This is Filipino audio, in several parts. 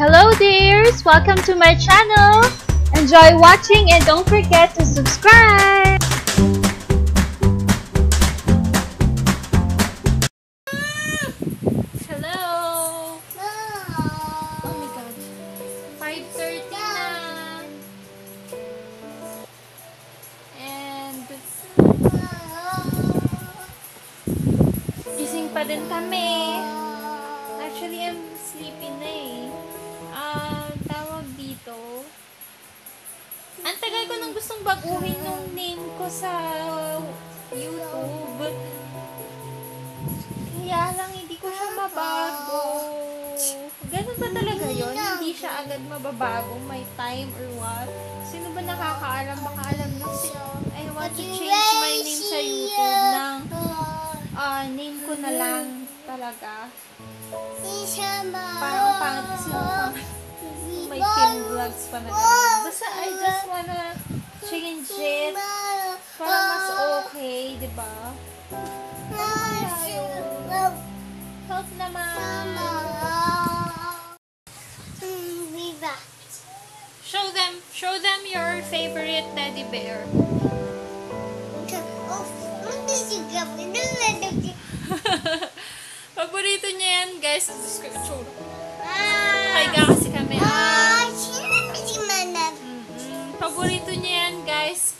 Hello dears! Welcome to my channel! Enjoy watching and don't forget to subscribe! Hello! Oh my god. 5:30 na! And gising pa din kami. Actually, I'm sleepy na eh. Tawag dito. Ang tagal ko nang gustong baguhin yung name ko sa YouTube. Kaya lang hindi ko siya mabago. Ganun ba talaga yun? Hindi siya agad mababago? May time or what? Sino ba nakakaalam? Baka alam na. I want to change my name sa YouTube ng name ko na lang talaga. Parang pangit may Kim Vlogs pa na gano'n. Basta I just wanna change it para mas okay, diba? Help naman! Show them your favorite teddy bear. Paborito niya yan, guys. Kaiga kasi kami. Paborito niya yan, guys.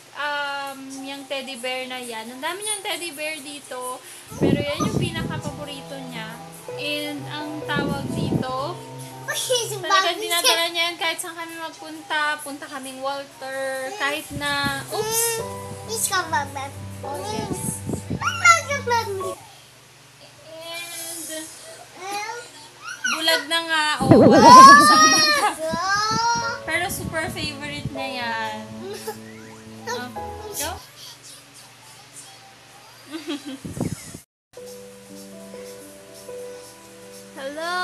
Yung teddy bear na yan. Ang dami niyang teddy bear dito. Pero yan yung pinaka-paborito niya. And ang tawag dito, talagang dinadala niya yan kahit saan kami magpunta. Punta kaming Walter. Kahit na, oops! Oh, yes. Bulag na nga. Oh, isang mata. Pero super favorite na yan. Go? Hello?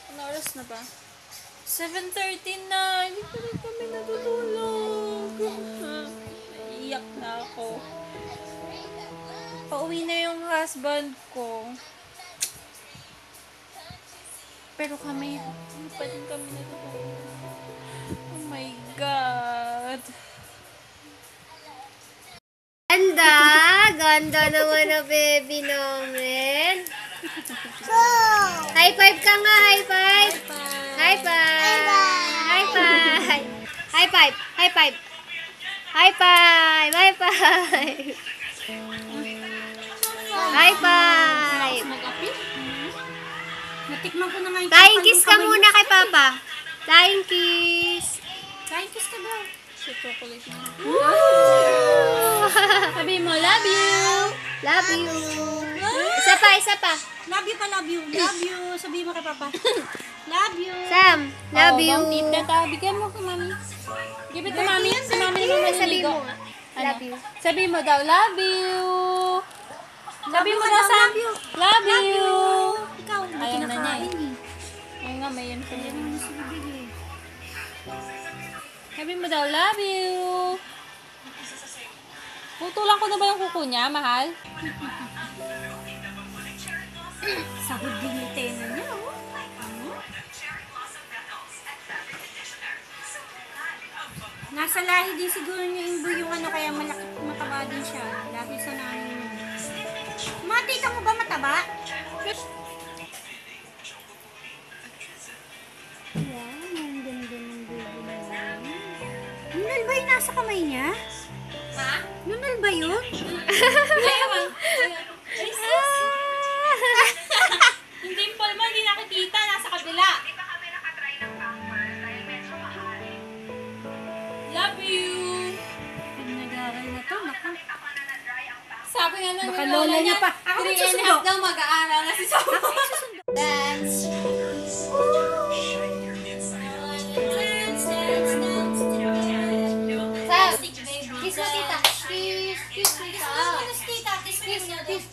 Ano oras na ba? 7:30 na. Hindi pa rin kami natutulog. Naiiyak na ako. Pauwi na yung husband ko. Pero kami, hindi pa din kami natutulog. Oh my God. Ganda naman na baby namin. High five ka nga, high five. High five. High five. High five. High five. High five. High five. High five. Natikman ko na nga yung Flying kiss ka muna kay Papa. Flying kiss. Flying kiss ka daw. Si chocolate na. Sabi mo, love you. Love you. Isa pa, isa pa. Love you pa, love you. Love you. Sabihin mo kay Papa. Love you. Sam, love you. Bang tita ta. Bigyan mo kay mami. Give it to mami. Si mami naman Sabi maliligo. mo nga. Love you. Sabi mo daw, love you. Sabi mo daw, Sam. Love you. Ikaw, hindi Ayaw na niya kinakain eh. eh. Ayun nga, may yun pa yun. Sabi mo daw, love you. Putulan ko na ba yung kuko niya, mahal? Sahod din yung tena niya, oh. Nasa lahi din siguro niya yung ano, kaya malaki, mataba din siya. Lagi sa namin. Mga tita mo ba mataba? Wow, ang ganda ng baby na yan. Nunal ba yung nasa kamay niya? Ha? Nunal ba yun? Ayaw. Yung dimple mo, hindi nakikita. Nasa kabila. Love you. Ang nag-aaral na to, naku. Sabi nga ng Baka lola niya pa. Ako 3 and a magsusundo. half daw mag-aaral na si Sophie. Dance. Sam, kiss mo tita. Kiss, kiss, kiss. Tita, kiss mo. Kiss, kiss.